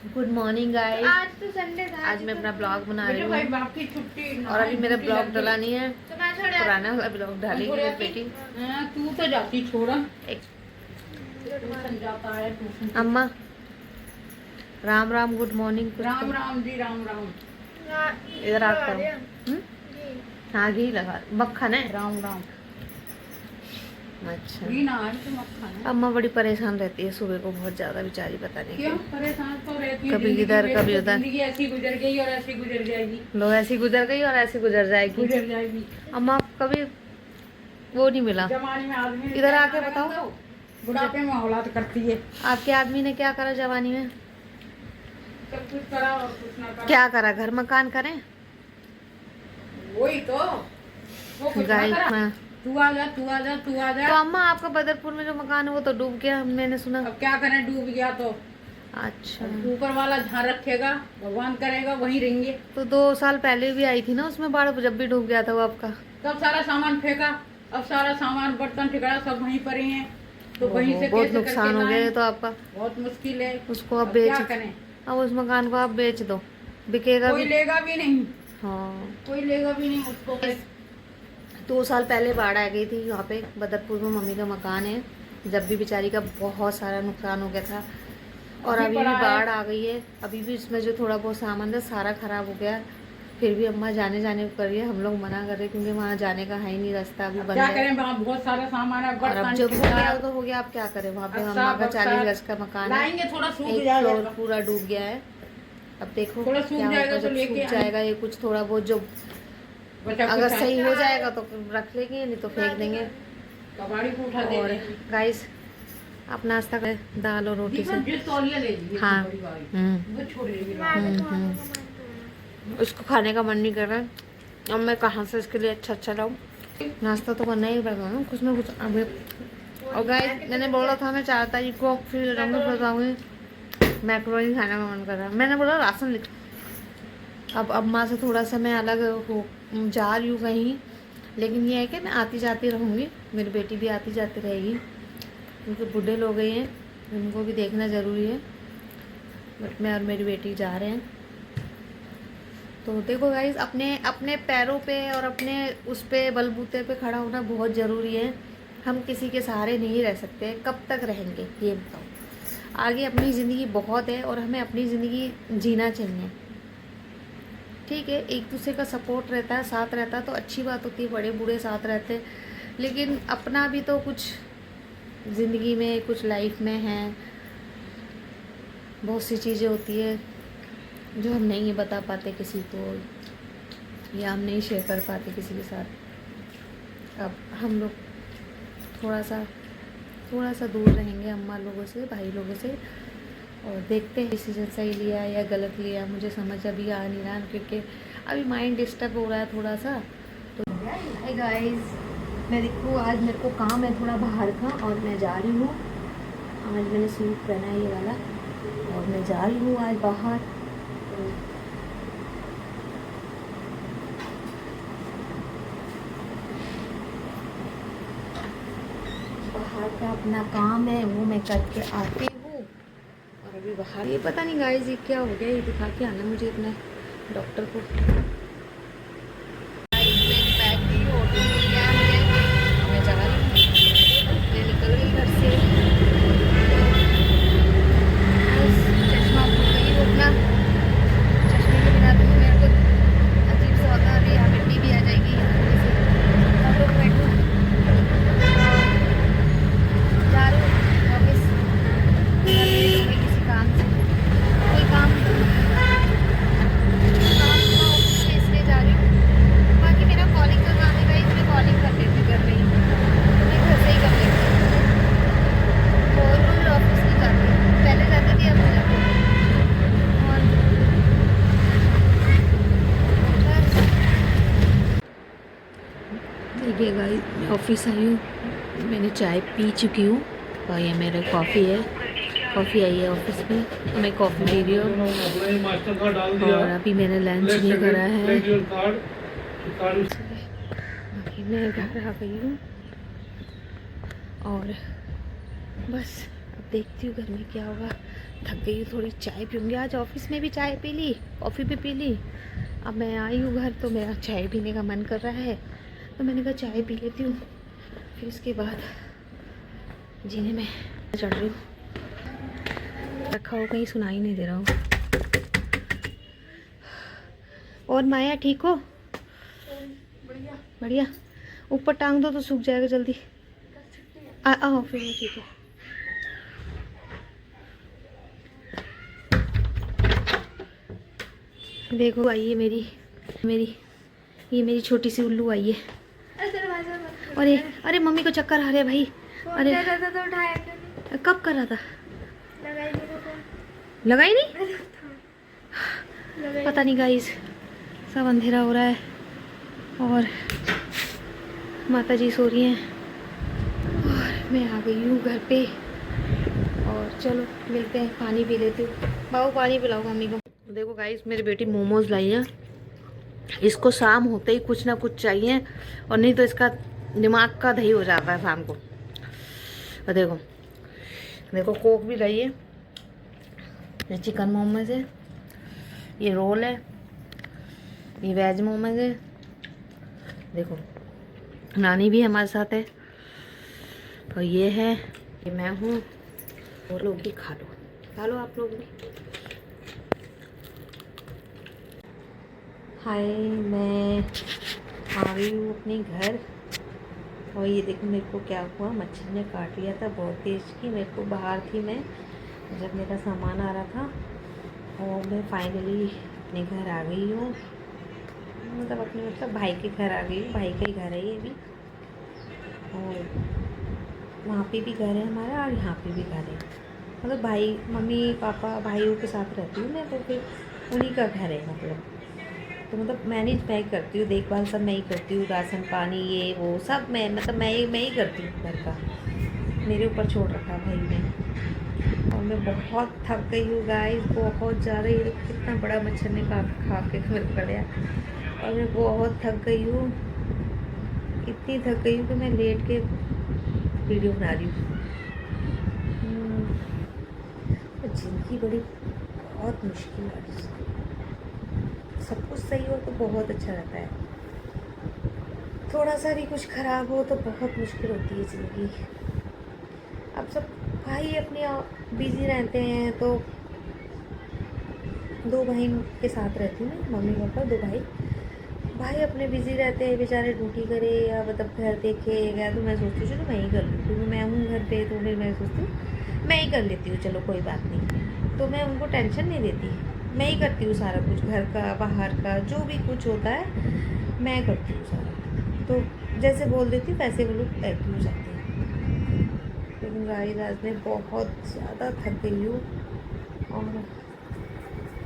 Good morning guys. आज तो Sunday था। आज मैं अपना ब्लॉग बना रही भाई हूँ बाप की छुट्टी और अभी मेरा ब्लॉग डला नहीं है, तो मैं छोड़ पुराना वाला ब्लॉग डालेगी मेरी बेटी। तू तो जाती छोड़ा एक जाता है ट्यूशन। अम्मा राम राम, गुड मॉर्निंग। राम राम जी, राम राम। इधर आकर हाँ घी लगा, मक्खन है। राम राम। अच्छा घी ना है तो मक्खन है। अम्मा बड़ी परेशान रहती है सुबह को बहुत ज्यादा, बेचारी पता नहीं क्यों क्यों। परेशान तो रहती है। कभी इधर कभी उधर। जिंदगी ऐसी गुजर गई और ऐसी गुजर जाएगी। लो ऐसी गुजर गई और ऐसी गुजर जाएगी। अम्मा कभी वो नहीं मिला। जवानी में आदमी इधर आके बताओ, बुढ़ापे में औलाद करती है। आपके आदमी ने क्या करा जवानी में? सब कुछ करा और कुछ ना करा। क्या करा? घर मकान करें वही तो वो कुछ ना गाइस। करा। तू आ जा। तो अम्मा आपका बदरपुर में जो मकान है वो तो डूब गया, मैंने सुना। अब क्या करें, डूब गया तो अच्छा ऊपर वाला ध्यान रखेगा, भगवान करेगा वहीं रहेंगे। तो 2 साल पहले भी आई थी ना उसमें बाढ़, जब भी डूब गया था वो आपका। तब सारा सामान फेंका, अब सारा सामान बर्तन ठिकाना सब वहीं पर ही है, तो वहीं से बहुत कैसे नुकसान हो गया तो आपका। बहुत मुश्किल है। उसको अब क्या बेच, करें? अब उस मकान को आप बेच दो, बिकेगा कोई भी। लेगा भी नहीं। हाँ कोई लेगा भी नहीं उसको। 2 साल पहले बाढ़ आ गई थी यहाँ पे बदरपुर में, मम्मी का मकान है। जब भी बेचारी का बहुत सारा नुकसान हो गया था और अभी भी बाढ़ आ गई है। अभी भी इसमें जो थोड़ा बहुत सामान था सारा खराब हो गया। फिर भी अम्मा जाने को कर रही है, हम लोग मना कर रहे हैं क्योंकि वहाँ जाने का है ही नहीं, रास्ता अभी बंद क्या है। करें, वहाँ बहुत सारा सामान है। और अब जो हो गया तो हो गया, आप क्या करें। वहाँ पे अम्मा का 40 गज का मकान है, लाएंगे, थोड़ा सूख एक जाएगा। फ्लोर पूरा डूब गया है। अब देखो थोड़ा क्या सूख होगा, जाएगा तो जब लेके सूख जाएगा ये कुछ थोड़ा बहुत जो बचा अगर कुछ सही हो जाएगा तो रख लेंगे, नहीं तो फेंक देंगे। कबाड़ी को उठा दे और देंगे। गाइस आप नाश्ता करें दाल और रोटी से। जिस तौलिया ले लीजिए, हाँ बड़ी वाली, वो छोड़ लेगी। उसको खाने का मन नहीं कर रहा है। अब मैं कहाँ से इसके लिए अच्छा लाऊं। नाश्ता तो करना ही पड़ेगा कुछ ना कुछ अभी। और गाइस मैंने बोला था मैं 4 तारीख को फिर बताऊंगी, मैक्रोनी खाने का मन कर रहा है। मैंने बोला राशन लिख। अब अम्मा से थोड़ा सा मैं अलग हो जा रही हूँ कहीं, लेकिन ये है कि मैं आती जाती रहूँगी, मेरी बेटी भी आती जाती रहेगी क्योंकि बूढ़े लोग गए हैं, उनको भी देखना ज़रूरी है। बट मैं और मेरी बेटी जा रहे हैं। तो देखो गाइस, अपने पैरों पे और अपने उस पे बलबूते पे खड़ा होना बहुत ज़रूरी है। हम किसी के सहारे नहीं रह सकते। कब तक रहेंगे ये बताओ। आगे अपनी ज़िंदगी बहुत है और हमें अपनी ज़िंदगी जीना चाहिए। ठीक है, एक दूसरे का सपोर्ट रहता है, साथ रहता है तो अच्छी बात होती है, बड़े बूढ़े साथ रहते हैं, लेकिन अपना भी तो कुछ ज़िंदगी में, कुछ लाइफ में है, बहुत सी चीज़ें होती है जो हम नहीं बता पाते किसी को, या हम नहीं शेयर कर पाते किसी के साथ। अब हम लोग थोड़ा सा दूर रहेंगे अम्मा लोगों से, भाई लोगों से, और देखते हैं डिसीजन सही लिया या गलत लिया। मुझे समझ अभी आ नहीं रहा क्योंकि अभी माइंड डिस्टर्ब हो रहा है थोड़ा सा। तो हाय गाइस, मैं देखो आज मेरे को काम है थोड़ा बाहर का और मैं जा रही हूँ। आज मैंने सूट पहना है ये वाला और मैं जा रही हूँ आज बाहर। बाहर का अपना काम है वो मैं करके आती हूँ और अभी बाहर। ये पता नहीं गाइस ये क्या हो गया, ये दिखा के आना मुझे अपने डॉक्टर को। मैं जा रही हूँ, मैं निकल गई घर से। चश्मा भूल गई वो अपना, चश्मे के बिना तो मेरे को अजीब सा होता है। यहाँ मिट्टी भी आ जाएगी तो बैठो। जा रही हूँ ऑफिस, किसी काम से, कोई काम ऑफिस में इसलिए जा रही हूँ। बाकी मेरा कॉलिंग का काम है गाइस, मैं कॉलिंग कर रही हूँ, तो मैं घर से ही कर लेती हूँ। और ऑफिस नहीं जाती, पहले जाती थी अब नहीं जाती। और देखिए गाइस ऑफिस आई हूँ, मैंने चाय पी चुकी हूँ और ये मेरा कॉफ़ी है। कॉफ़ी आई है ऑफिस में, मैं कॉफ़ी पी रही हूँ और अभी मैंने लंच नहीं करा है। बाकी मैं घर आ गई हूँ और बस अब देखती हूँ घर में क्या होगा। थक गई हूँ थोड़ी, चाय पीऊँगी। आज ऑफिस में भी चाय पी ली, कॉफ़ी भी पी ली। अब मैं आई हूँ घर तो मेरा चाय पीने का मन कर रहा है, तो मैंने कहा चाय पी लेती हूँ, फिर उसके बाद जीने में चढ़ रही हूँ। रखा हो कहीं सुनाई नहीं दे रहा हो। और माया ठीक हो? बढ़िया बढ़िया। ऊपर टांग दो तो सूख जाएगा जल्दी। आओ फिर ठीक है। देखो आई है मेरी ये मेरी छोटी सी उल्लू आई है। अरे अरे मम्मी को चक्कर आ रहे हैं भाई। अरे तो उठाया क्यों नहीं? कब कर रहा था? लगाई नहीं तो फोन। लगा ही नहीं। लगाई पता नहीं गाइस, सब अंधेरा हो रहा है और माता जी सो रही हैं और मैं आ गई हूँ घर पे। और चलो मिलते हैं, पानी पी लेती हूँ। बाबू पानी पिलाओ मम्मी को। देखो गाइस मेरी बेटी मोमोज लाई है। इसको शाम होते ही कुछ ना कुछ चाहिए और नहीं तो इसका दिमाग का दही हो जाता है शाम को। और देखो देखो कोक भी लाई है। ये चिकन मोमोज है, ये रोल है, ये वेज मोमोज है। देखो नानी भी हमारे साथ है और ये है, ये मैं हूँ। और लोग भी खा लो आप लोग भी। हाय, मैं आ गई हूँ अपने घर और ये देखो मेरे को क्या हुआ, मच्छर ने काट लिया था बहुत तेज की। मेरे को बाहर थी मैं जब मेरा सामान आ रहा था और मैं फाइनली अपने घर आ गई हूँ। मतलब भाई के घर आ गई हूँ। भाई का ही घर है ये भी, और वहाँ पे भी घर है हमारा और यहाँ पे भी घर है। मतलब भाई मम्मी पापा भाइयों के साथ रहती हूँ मैं, तो फिर उन्हीं का घर है। मतलब मैनेज मैं ही करती हूँ, देखभाल सब मैं ही करती हूँ, राशन पानी ये वो सब मैं ही करती हूँ घर का। मेरे ऊपर छोड़ रखा भाई ने। और मैं बहुत थक गई हूँ गाइस, बहुत ज़्यादा। ये कितना बड़ा मच्छर ने खा के मेरे को गया और मैं बहुत थक गई हूँ। इतनी थक गई हूँ कि मैं लेट के वीडियो बना रही हूँ। जिंदगी बड़ी बहुत मुश्किल है। सब कुछ सही हो तो बहुत अच्छा रहता है, थोड़ा सा भी कुछ ख़राब हो तो बहुत मुश्किल होती है ज़िंदगी। अब सब भाई अपने बिज़ी रहते हैं, तो 2 भाई के साथ रहती हूँ, मम्मी पापा 2 भाई अपने बिज़ी रहते हैं बेचारे, ड्यूटी करे या मतलब घर देखे या। तो मैं सोचती हूँ चलो मैं ही कर लूँ, क्योंकि मैं हूँ घर पे, तो फिर मैं सोचती हूँ मैं ही कर लेती हूँ, चलो कोई बात नहीं। तो मैं उनको टेंशन नहीं देती, मैं ही करती हूँ सारा कुछ, घर का बाहर का जो भी कुछ होता है मैं करती हूँ सारा। तो जैसे बोल देती हूँ वैसे वो लोग एक्टिव हो जाते हैं। लेकिन गाइस आज मैं बहुत ज़्यादा थक गई हूँ और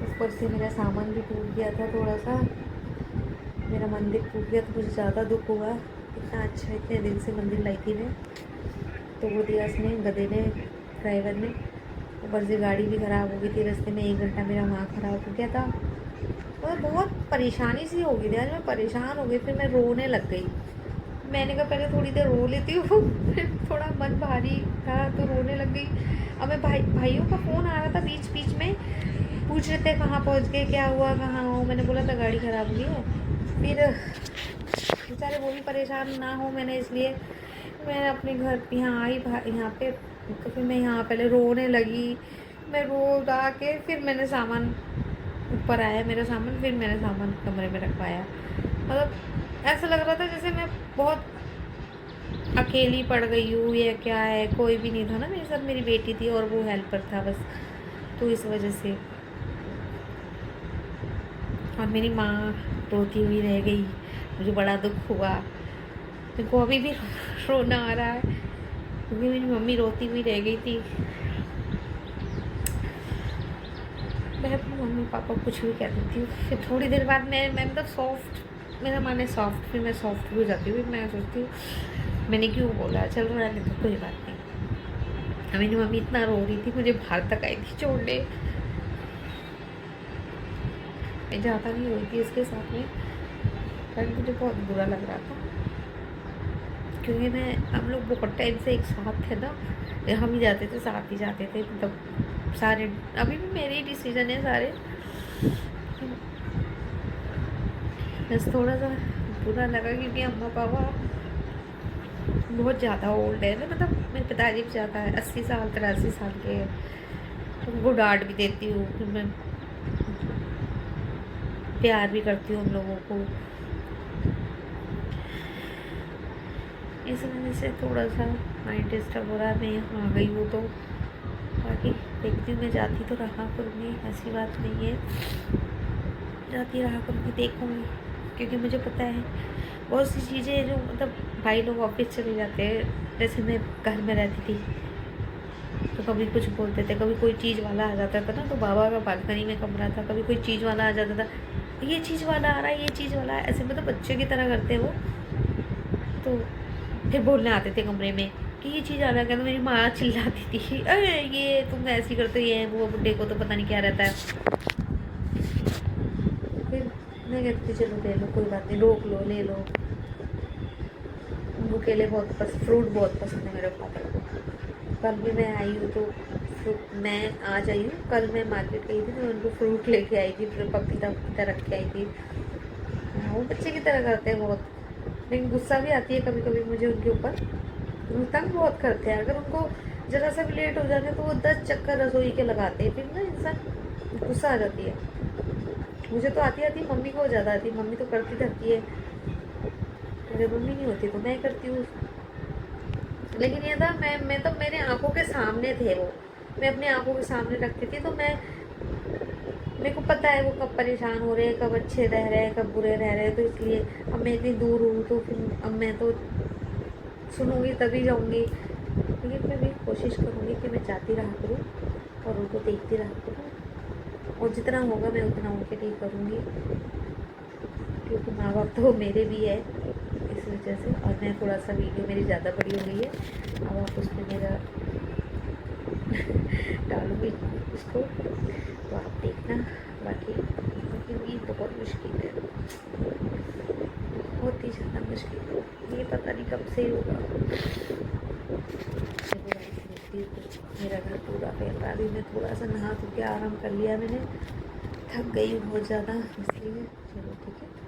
ऊपर से मेरा सामान भी टूट गया था थोड़ा सा। मेरा मंदिर टूट गया तो मुझे ज़्यादा दुख हुआ। इतना अच्छा इतने दिन से मंदिर लाई थी मैं, तो वो दिया उसने, गधे ने, ड्राइवर ने। ऊपर से गाड़ी भी ख़राब हो गई थी, रास्ते में 1 घंटा मेरा वहाँ ख़राब हो गया था। और बहुत परेशानी सी हो गई थी आज, मैं परेशान हो गई। फिर मैं रोने लग गई। मैंने कहा पहले थोड़ी देर रो लेती हूँ फिर थोड़ा मन भारी था तो रोने लग गई। अब मैं भाइयों का फ़ोन आ रहा था बीच बीच में, पूछ रहे थे कहाँ पहुँच गए, क्या हुआ, कहाँ हो। मैंने बोला था गाड़ी ख़राब हुई है। फिर बेचारे वो भी परेशान ना हो, मैंने इसलिए मैं अपने घर यहाँ आई यहाँ पे। तो फिर मैं यहाँ पहले रोने लगी। मैं रो गा के फिर मैंने सामान ऊपर आया मेरा सामान, फिर मैंने सामान कमरे में रखवाया। मतलब ऐसा लग रहा था जैसे मैं बहुत अकेली पड़ गई हूँ या क्या है, कोई भी नहीं था ना मेरे साथ। मेरी बेटी थी और वो हेल्पर था बस, तो इस वजह से। और मेरी माँ रोती हुई रह गई, मुझे बड़ा दुख हुआ। मेरे को अभी भी रोना आ रहा है क्योंकि मेरी मम्मी रोती हुई रह गई थी। मैं अपनी मम्मी पापा कुछ भी कह देती हूँ, फिर थोड़ी देर बाद मैं मतलब सॉफ्ट, मेरा मन है सॉफ्ट, फिर मैं सॉफ्ट भी हो जाती हूँ। फिर मैं सोचती हूँ मैंने क्यों बोला, चल रहा है तो कोई बात नहीं। मेरी मम्मी इतना रो रही थी, मुझे बाहर तक आई थी छोड़ने। मैं ज़्यादा नहीं रोई थी इसके साथ में, पर मुझे बहुत बुरा लग रहा था क्योंकि हम लोग बहुत टाइम से एक साथ थे ना, हम ही जाते थे, साथ ही जाते थे। मतलब सारे अभी भी मेरे ही डिसीजन है सारे। बस थोड़ा सा बुरा लगा क्योंकि अम्मा पापा बहुत ज़्यादा ओल्ड है ना, मतलब मेरे पिताजी भी ज़्यादा है, 80 साल 83 साल के हैं। तो उनको डांट भी देती हूँ, फिर मैं प्यार भी करती हूँ उन लोगों को। इस वजह से थोड़ा सा माइंड डिस्टर्ब हो रहा है। मैं यहाँ आ गई हूँ तो बाकी देखती हूँ, मैं जाती तो रहा करूँगी, ऐसी बात नहीं है, जाती रहा करूँगी, देखूँगी। क्योंकि मुझे पता है बहुत सी चीज़ें जो मतलब भाई लोग ऑफिस चले जाते हैं, जैसे मैं घर में रहती थी तो कभी कुछ बोलते थे, कभी कोई चीज़ वाला आ जाता था ना, तो बाबा का बालकनी में कमरा था, कभी कोई चीज़ वाला आ जाता था, ये चीज़ वाला आ रहा है, ये चीज़ वाला है, ऐसे मतलब बच्चे की तरह करते वो। तो फिर बोलने आते थे कमरे में कि ये चीज़ आ रहा है, तो मेरी माँ चिल्लाती थी, अरे ये तुम ऐसी करते, ये वो बुड्ढे को तो पता नहीं क्या रहता है। फिर मैं कहती चलो ले लो, कोई बात नहीं, रोक लो, ले लो। उनको केले बहुत पसंद, फ्रूट बहुत पसंद है मेरे फादर को। कल भी मैं आई हूँ तो फ्रूट, मैं आज आई हूँ, कल मैं मार्केट गई थी तो उनको फ्रूट लेके आई थी, फिर पपीता पपीता रख के आई थी। वो बच्चे की तरह करते हैं बहुत, लेकिन गुस्सा भी आती है कभी कभी मुझे उनके ऊपर। वो तंग बहुत करते हैं, अगर उनको ज़रा सा भी लेट हो जाए तो वो 10 चक्कर रसोई के लगाते हैं, फिर ना इंसान गुस्सा आ जाती है। मुझे तो आती मम्मी को ज़्यादा आती, मम्मी तो करती रहती है, अगर मम्मी नहीं होती तो मैं करती हूँ। लेकिन ये था मैं तो मेरे आंखों के सामने थे वो, मैं अपने आंखों के सामने रखती थी, तो मेरे को पता है वो कब परेशान हो रहे हैं, कब अच्छे रह रहे हैं, कब बुरे रह रहे हैं। तो इसलिए अब मैं इतनी दूर हूँ तो फिर अब मैं तो सुनूंगी तभी जाऊँगी, लेकिन मैं भी कोशिश करूँगी कि मैं जाती रहा करूँ और उनको देखती रहा करूँ, और जितना होगा मैं उतना उनके लिए करूँगी, क्योंकि माँ बाप तो मेरे भी है इस वजह से। और मैं थोड़ा सा वीडियो मेरी ज़्यादा बड़ी हो गई है, अब आप उसमें मेरा डालूँगी उसको, तो आप देखना। बाकी ये बहुत मुश्किल है, बहुत ही ज़्यादा मुश्किल है, ये पता नहीं कब से होगा। मेरा घर पूरा फैल रहा, अभी मैं थोड़ा सा नहा धो के आराम कर लिया मैंने, थक गई हूँ बहुत ज़्यादा इसलिए। चलो ठीक है।